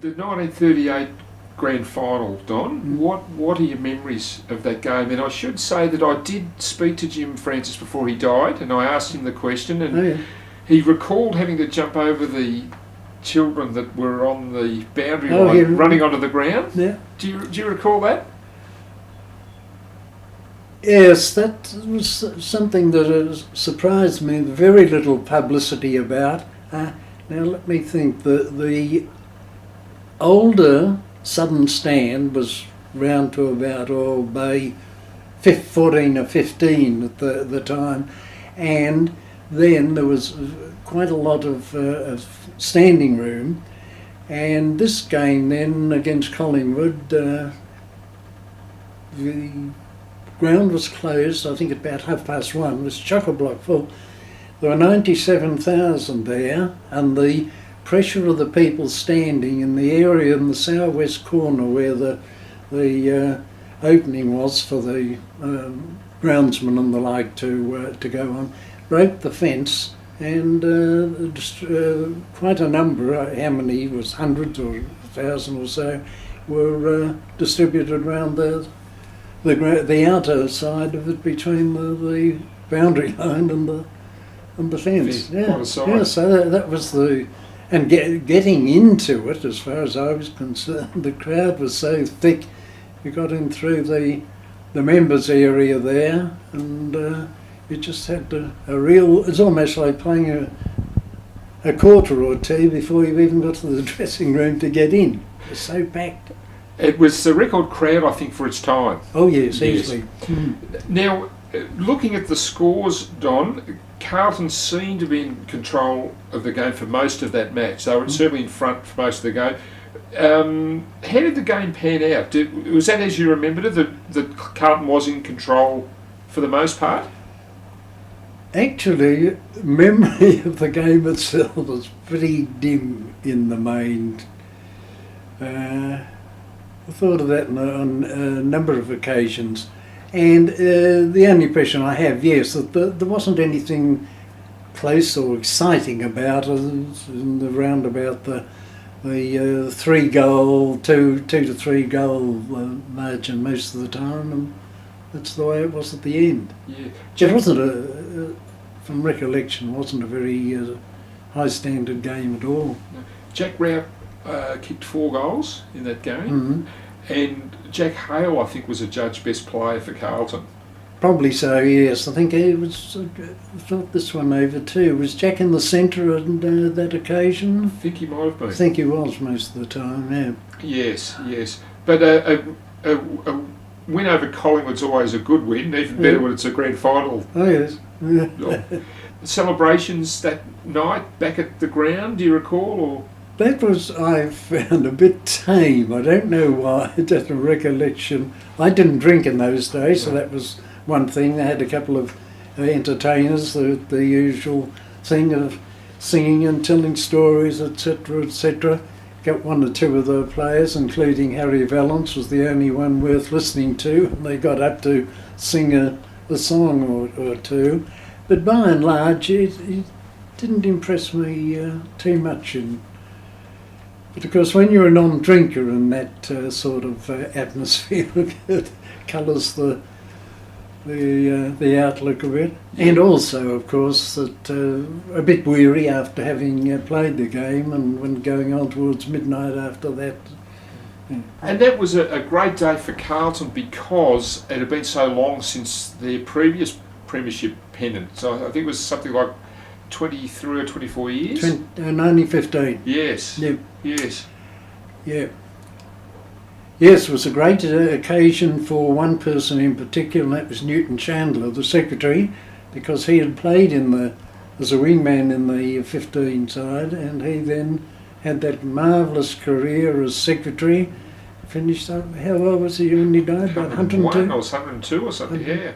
The 1938 grand final, Don, what are your memories of that game? And I should say that I did speak to Jim Francis before he died, and I asked him the question, and he recalled having to jump over the children that were on the boundary line running onto the ground. Yeah. Do you recall that? Yes, that was something that surprised me. Very little publicity about. Now let me think. The older southern stand was round to about bay 14 or 15 at the time, and then there was quite a lot of standing room. And this game then against Collingwood, the ground was closed, I think at about 1:30. It was chock-a-block full. There were 97,000 there, and the pressure of the people standing in the area in the southwest corner where the opening was for the groundsmen and the like to go on, broke the fence, and quite a number, how many, was hundreds or 1,000 or so, were distributed around the outer side of it between the boundary line and the fence. Yeah, so that was the... And getting into it, as far as I was concerned, the crowd was so thick. You got in through the members area there, and you just had a real... It's almost like playing a quarter or two before you even got to the dressing room to get in. It was so packed. It was a record crowd, I think, for its time. Oh yes, easily. Now, looking at the scores, Don, Carlton seemed to be in control of the game for most of that match. They were certainly in front for most of the game. How did the game pan out? Was that as you remembered it, that Carlton was in control for the most part? Actually, memory of the game itself was pretty dim in the main. I thought of that on a number of occasions, and the only impression I have, yes, that there wasn't anything close or exciting about it in the roundabout the 3-goal, 2 to 3 goal margin most of the time, and that's the way it was at the end. Yeah, It wasn't from recollection, wasn't a very high standard game at all. Jack Rowett kicked 4 goals in that game, and Jack Hale, I think, was adjudged best player for Carlton. Probably so, yes. I think he was. Thought this one over too. Was Jack in the centre on that occasion? I think he might have been. I think he was most of the time. Yeah. Yes. But a win over Collingwood's always a good win, even better when it's a grand final. Oh yes. Celebrations that night back at the ground, do you recall? Or that was, I found, a bit tame. I don't know why. Just a recollection. I didn't drink in those days, so that was one thing. They had a couple of entertainers, the usual thing of singing and telling stories, etc., etc. Got 1 or 2 of the players, including Harry Valance, was the only one worth listening to. And they got up to sing a song or two. But by and large, it didn't impress me too much. But of course, when you're a non-drinker in that sort of atmosphere, it colours the outlook of it. And also, of course, that a bit weary after having played the game, and when going on towards midnight after that. Yeah. And that was a great day for Carlton because it had been so long since their previous Premiership pennant. So I think it was something like 23 or 24 years? 1915. Yes. Yep. Yes. Yeah. Yes, it was a great occasion for one person in particular, and that was Newton Chandler, the secretary, because he had played as a wingman in the 15 side, and he then had that marvellous career as secretary. Finished up, how old was he when he died? About 102? Or 102 or something, yeah.